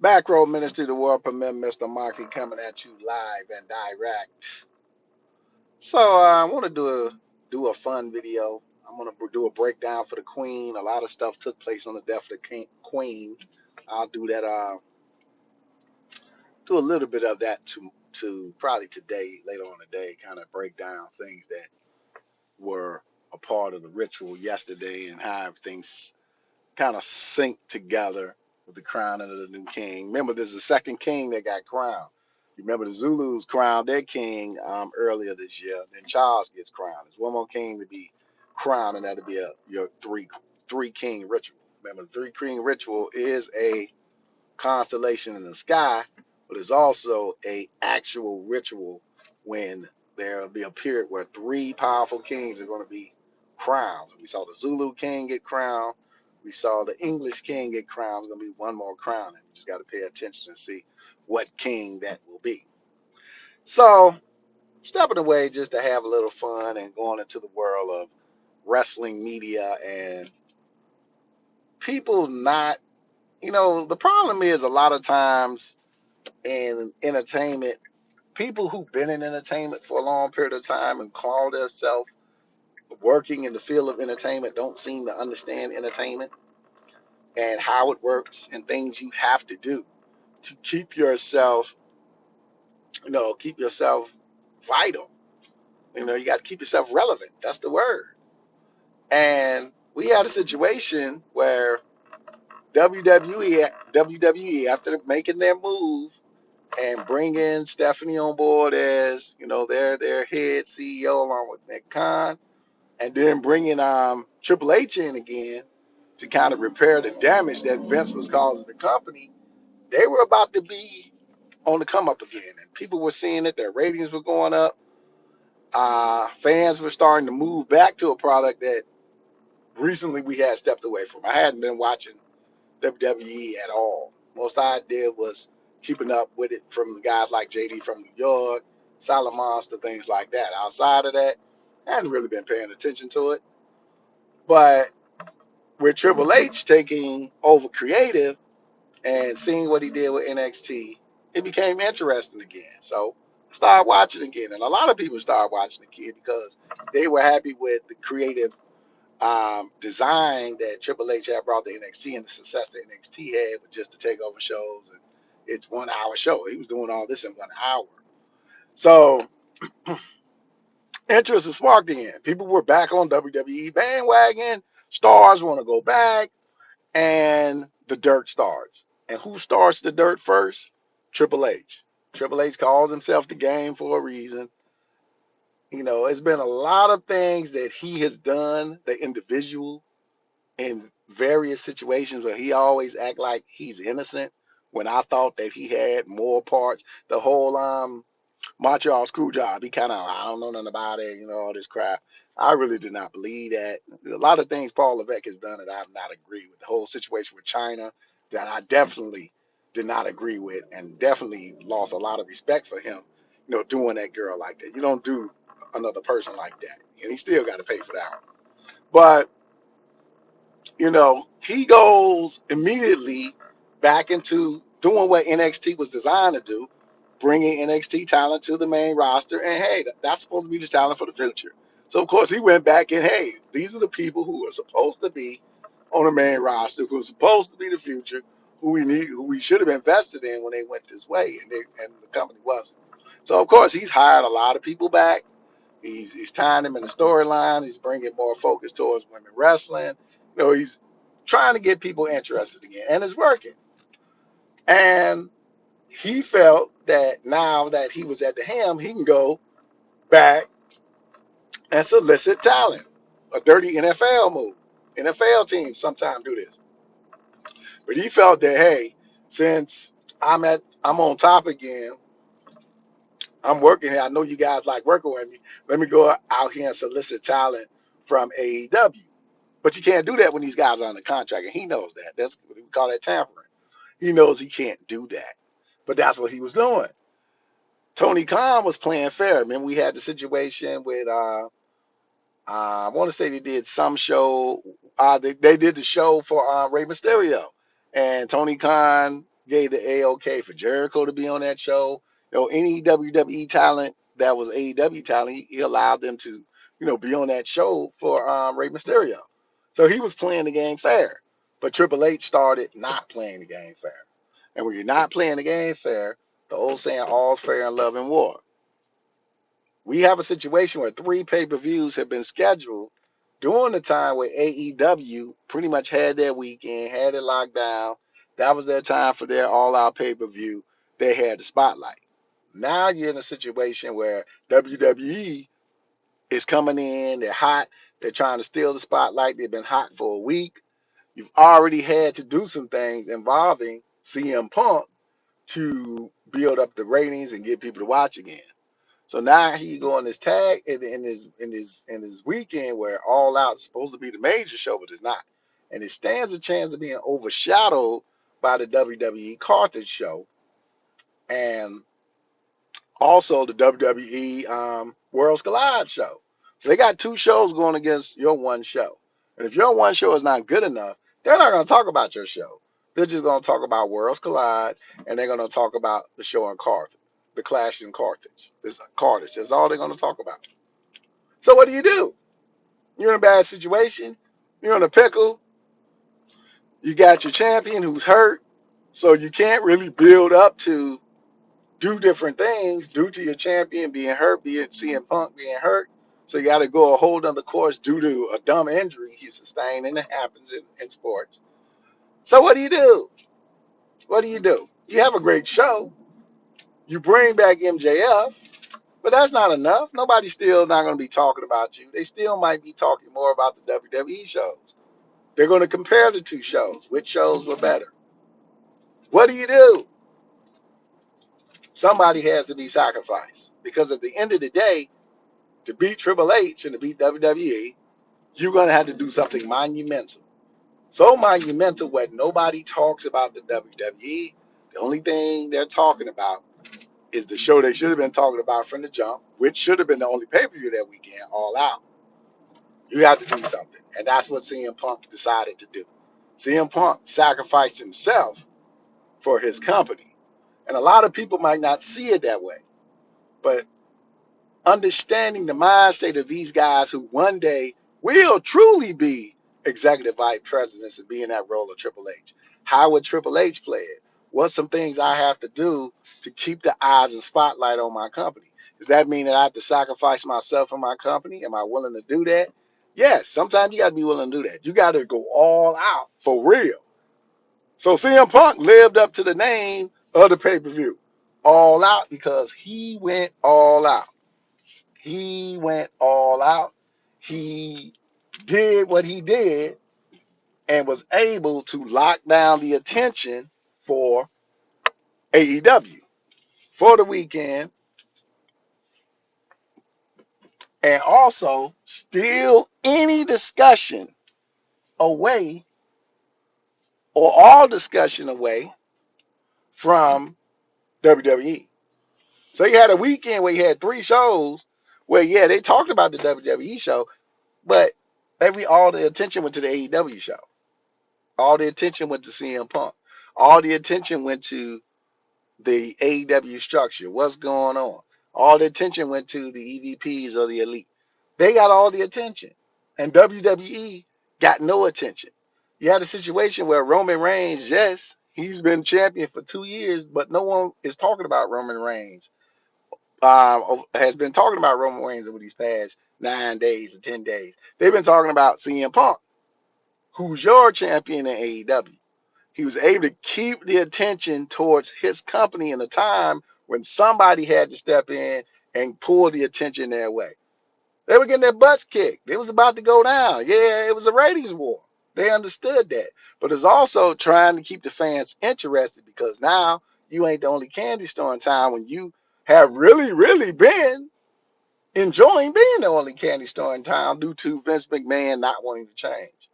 Back Row Ministry, the world permit, Mr. Marky coming at you live and direct. So I want to do a fun video. I'm gonna do a breakdown for the Queen. A lot of stuff took place on the death of the Queen. I'll do that. Do a little bit of that to probably today, later on today, kind of break down things that were a part of the ritual yesterday and how things kind of sync together with the crowning of the new king. Remember, there's a second king that got crowned. Remember, the Zulus crowned their king earlier this year. Then Charles gets crowned. There's one more king to be crowned, and that'll be your three king ritual. Remember, the three king ritual is a constellation in the sky, but it's also a actual ritual when there'll be a period where three powerful kings are going to be crowned. We saw the Zulu king get crowned. We saw the English king get crowned. There's going to be one more crowning. You just got to pay attention and see what king that will be. So, stepping away just to have a little fun and going into the world of wrestling media and people not, the problem is a lot of times in entertainment, people who've been in entertainment for a long period of time and call themselves working in the field of entertainment don't seem to understand entertainment and how it works and things you have to do to keep yourself vital. You got to keep yourself relevant. That's the word. And we had a situation where WWE, after making their move and bringing Stephanie on board as their head CEO along with Nick Khan, and then bringing Triple H in again to kind of repair the damage that Vince was causing the company. They were about to be on the come up again, and people were seeing it. Their ratings were going up. Fans were starting to move back to a product that recently we had stepped away from. I hadn't been watching WWE at all. Most I did was keeping up with it from guys like JD from New York, Silent Monster, things like that. Outside of that, I hadn't really been paying attention to it. But with Triple H taking over creative and seeing what he did with NXT, it became interesting again. So I started watching again. And a lot of people started watching again because they were happy with the creative design that Triple H had brought to NXT and the success that NXT had with just the takeover shows, and it's 1 hour show. He was doing all this in 1 hour. So interest was sparked again. People were back on WWE bandwagon. Stars want to go back, and the dirt starts. And who starts the dirt first? Triple H. Triple H calls himself the game for a reason. It's been a lot of things that he has done, the individual, in various situations where he always act like he's innocent when I thought that he had more parts. The whole Montreal screw job, he kind of, I don't know nothing about it, all this crap. I really did not believe that. A lot of things Paul Levesque has done that I've not agreed with. The whole situation with China that I definitely did not agree with, and definitely lost a lot of respect for him, doing that girl like that. You don't do another person like that. And he still got to pay for that. But he goes immediately back into doing what NXT was designed to do, bringing NXT talent to the main roster. And hey, that's supposed to be the talent for the future. So, of course, he went back and, hey, these are the people who are supposed to be on the main roster, who are supposed to be the future, who we should have invested in when they went this way, and the company wasn't. So, of course, he's hired a lot of people back. He's tying them in the storyline. He's bringing more focus towards women wrestling. He's trying to get people interested again, and it's working. And he felt that now that he was at the helm, he can go back and solicit talent. A dirty NFL move. NFL teams sometimes do this, but he felt that, hey, since I'm on top again, I'm working here. I know you guys like working with me. Let me go out here and solicit talent from AEW. But you can't do that when these guys are under contract, and he knows that. That's what we call that tampering. He knows he can't do that. But that's what he was doing. Tony Khan was playing fair. Remember, we had the situation with, I want to say they did some show. They did the show for Rey Mysterio. And Tony Khan gave the A-OK for Jericho to be on that show. Any WWE talent that was AEW talent, he allowed them to, be on that show for Rey Mysterio. So he was playing the game fair. But Triple H started not playing the game fair. And when you're not playing the game fair, the old saying, all's fair in love and war. We have a situation where 3 pay-per-views have been scheduled during the time where AEW pretty much had their weekend, had it locked down. That was their time for their all-out pay-per-view. They had the spotlight. Now you're in a situation where WWE is coming in. They're hot. They're trying to steal the spotlight. They've been hot for a week. You've already had to do some things involving CM Punk to build up the ratings and get people to watch again. So now he go on this tag in his weekend where All Out is supposed to be the major show, but it's not, and it stands a chance of being overshadowed by the WWE Carthage show and also the WWE Worlds Collide show. So they got 2 shows going against your one show, and if your one show is not good enough, they're not going to talk about your show. They're just going to talk about Worlds Collide, and they're going to talk about the show in Carthage, the Clash in Carthage. This Carthage. That's all they're going to talk about. So what do? You're in a bad situation. You're in a pickle. You got your champion who's hurt, so you can't really build up to do different things due to your champion being hurt, be it CM Punk being hurt. So you got to go a whole other course due to a dumb injury he sustained, and it happens in sports. So what do? What do? You have a great show. You bring back MJF, but that's not enough. Nobody's still not going to be talking about you. They still might be talking more about the WWE shows. They're going to compare the 2 shows. Which shows were better? What do? Somebody has to be sacrificed. Because at the end of the day, to beat Triple H and to beat WWE, you're going to have to do something monumental. So monumental where nobody talks about the WWE. The only thing they're talking about is the show they should have been talking about from the jump, which should have been the only pay-per-view that weekend, All Out. You have to do something. And that's what CM Punk decided to do. CM Punk sacrificed himself for his company. And a lot of people might not see it that way. But understanding the mindset of these guys who one day will truly be executive vice presidents and be in that role of Triple H. How would Triple H play it? What's some things I have to do to keep the eyes and spotlight on my company? Does that mean that I have to sacrifice myself for my company? Am I willing to do that? Yes, sometimes you got to be willing to do that. You got to go all out for real. So CM Punk lived up to the name of the pay-per-view. All out because he went all out. He went all out. He did what he did and was able to lock down the attention for AEW for the weekend and also steal any discussion away or all discussion away from WWE. So you had a weekend where you had 3 shows where, yeah, they talked about the WWE show, but all the attention went to the AEW show. All the attention went to CM Punk. All the attention went to the AEW structure. What's going on? All the attention went to the EVPs or the Elite. They got all the attention. And WWE got no attention. You had a situation where Roman Reigns, yes, he's been champion for 2 years, but no one is talking about Roman Reigns. Has been talking about Roman Reigns over these past 9 days or 10 days. They've been talking about CM Punk, who's your champion in AEW. He was able to keep the attention towards his company in a time when somebody had to step in and pull the attention their way. They were getting their butts kicked. It was about to go down. Yeah, it was a ratings war. They understood that. But it's also trying to keep the fans interested because now you ain't the only candy store in town when you have really, really been enjoying being the only candy store in town due to Vince McMahon not wanting to change.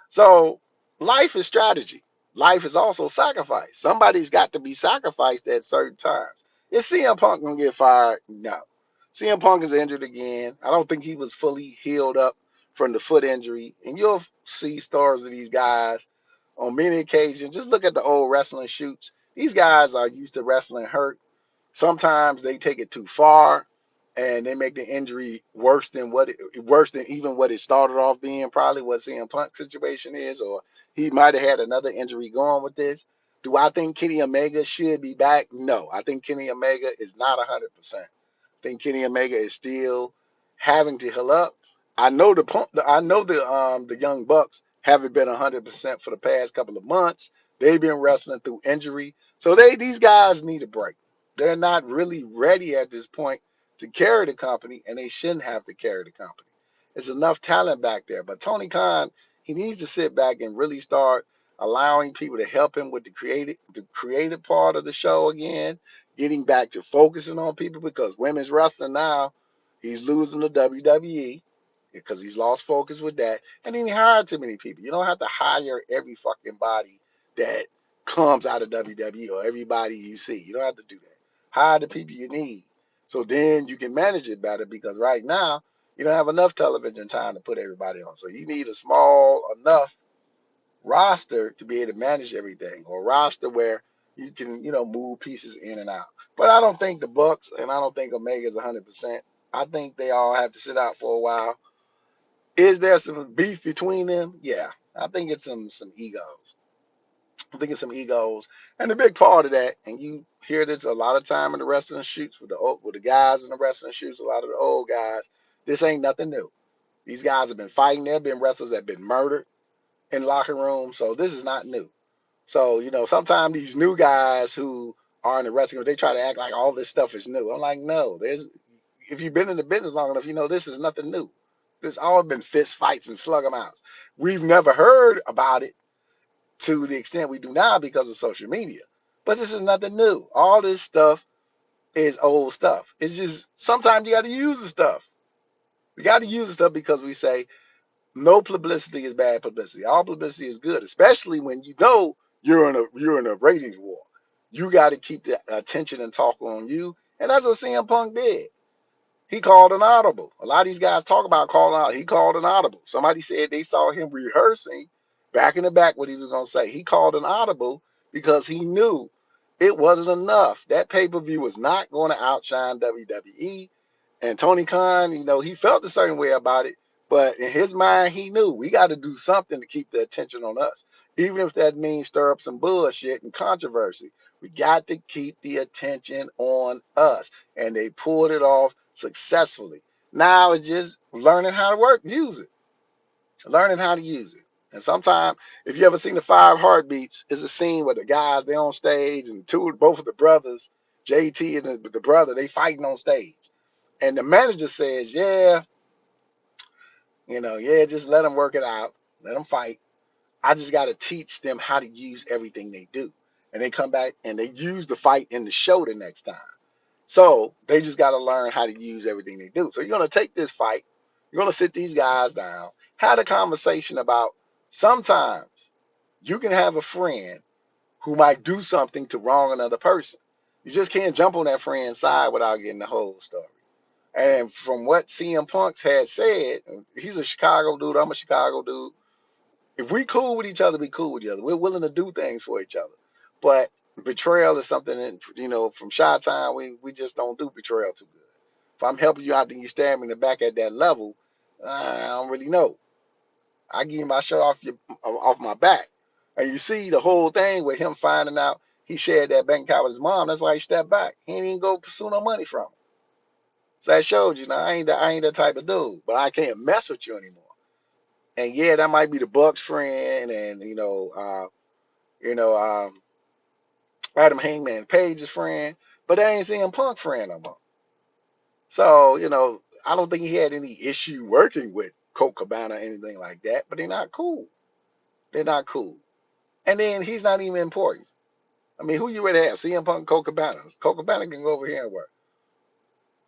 So life is strategy. Life is also sacrifice. Somebody's got to be sacrificed at certain times. Is CM Punk gonna get fired? No. CM Punk is injured again. I don't think he was fully healed up from the foot injury. And you'll see stories of these guys on many occasions. Just look at the old wrestling shoots. These guys are used to wrestling hurt. Sometimes they take it too far and they make the injury worse than even what it started off being, probably what CM Punk situation is, or he might have had another injury going with this. Do I think Kenny Omega should be back? No. I think Kenny Omega is not 100%. I think Kenny Omega is still having to heal up. I know the Young Bucks haven't been 100% for the past couple of months. They've been wrestling through injury. So these guys need a break. They're not really ready at this point to carry the company, and they shouldn't have to carry the company. There's enough talent back there. But Tony Khan, he needs to sit back and really start allowing people to help him with the creative part of the show again, getting back to focusing on people because women's wrestling now, he's losing the WWE because he's lost focus with that. And then he hired too many people. You don't have to hire every fucking body that comes out of WWE or everybody you see. You don't have to do that. Hire the people you need. So then you can manage it better because right now you don't have enough television time to put everybody on. So you need a small enough roster to be able to manage everything, or a roster where you can, move pieces in and out. But I don't think the Bucks and I don't think Omega is 100%. I think they all have to sit out for a while. Is there some beef between them? Yeah, I think it's some egos. I think it's some egos, and the big part of that, and you hear this a lot of time in the wrestling shoots with the guys in the wrestling shoots, a lot of the old guys. This ain't nothing new. These guys have been fighting. There have been wrestlers that have been murdered in locker rooms, so this is not new. So sometimes these new guys who are in the wrestling, they try to act like all this stuff is new. I'm like, no. If you've been in the business long enough, this is nothing new. There's all been fist fights and slug 'em outs. We've never heard about it to the extent we do now because of social media. But this is nothing new. All this stuff is old stuff. It's just sometimes you got to use the stuff. We got to use the stuff because we say no publicity is bad publicity. All publicity is good, especially when you're in a ratings war. You got to keep the attention and talk on you, and that's what CM Punk did. He called an audible. A lot of these guys talk about calling out. He called an audible. Somebody said they saw him rehearsing back in the back what he was going to say. He called an audible because he knew it wasn't enough. That pay-per-view was not going to outshine WWE. And Tony Khan, he felt a certain way about it. But in his mind, he knew we got to do something to keep the attention on us. Even if that means stir up some bullshit and controversy. We got to keep the attention on us. And they pulled it off successfully. Now it's just learning how to use it. Learning how to use it. And sometimes, if you ever seen the Five Heartbeats, it's a scene where the guys, they're on stage and both of the brothers, JT and the brother, they fighting on stage. And the manager says, yeah, just let them work it out. Let them fight. I just got to teach them how to use everything they do. And they come back and they use the fight in the show the next time. So they just got to learn how to use everything they do. So you're going to take this fight. You're going to sit these guys down, have a conversation about sometimes you can have a friend who might do something to wrong another person. You just can't jump on that friend's side without getting the whole story. And from what CM Punk's had said, he's a Chicago dude. I'm a Chicago dude. If we cool with each other, we cool with each other. We're willing to do things for each other. But betrayal is something that, from Chi Town, we just don't do betrayal too good. If I'm helping you out, then you stab me in the back at that level, I don't really know. I give you my shirt off my back. And you see the whole thing with him finding out he shared that bank account with his mom. That's why he stepped back. He didn't even go pursue no money from him. So that showed you, I ain't that type of dude. But I can't mess with you anymore. And yeah, that might be the Bucks friend, and you know, Adam Hangman Page's friend, but they ain't CM Punk friend no more. So I don't think he had any issue working with Colt Cabana or anything like that. But they're not cool. They're not cool. And then he's not even important. I mean, who you ready to have? CM Punk, Colt Cabana. Colt Cabana can go over here and work.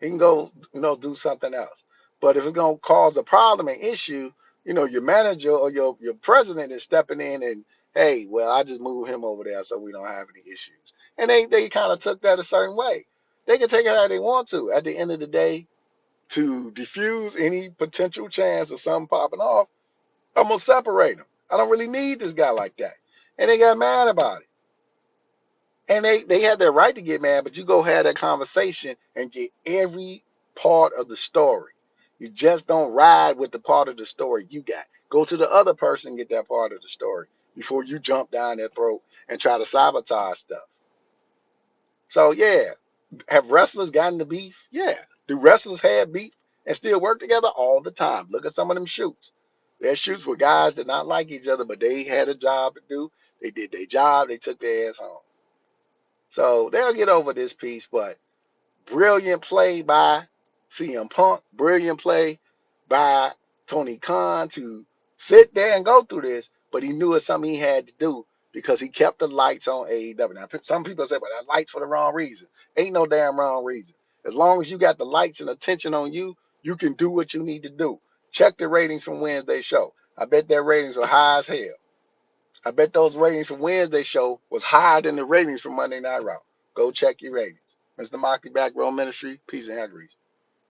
He can go, do something else. But if it's gonna cause a problem, an issue, your manager or your president is stepping in and, hey, well, I just move him over there so we don't have any issues. And they kind of took that a certain way. They can take it how they want to. At the end of the day, to diffuse any potential chance of something popping off, I'm gonna separate them. I don't really need this guy like that. And they got mad about it. And they had their right to get mad, but you go have that conversation and get every part of the story. You just don't ride with the part of the story you got. Go to the other person and get that part of the story before you jump down their throat and try to sabotage stuff. So yeah, have wrestlers gotten the beef? Yeah. Do wrestlers have beef and still work together all the time? Look at some of them shoots. Their shoots were guys that not like each other, but they had a job to do. They did their job. They took their ass home. So they'll get over this piece, but brilliant play by CM Punk, brilliant play by Tony Khan to sit there and go through this, but he knew it's something he had to do because he kept the lights on AEW. Now, some people say, but that lights for the wrong reason. Ain't no damn wrong reason. As long as you got the lights and attention on you, you can do what you need to do. Check the ratings from Wednesday's show. I bet their ratings were high as hell. I bet those ratings from Wednesday's show was higher than the ratings from Monday Night Raw. Go check your ratings. Mr. Moxley, Back Row Ministry, peace and hair grease.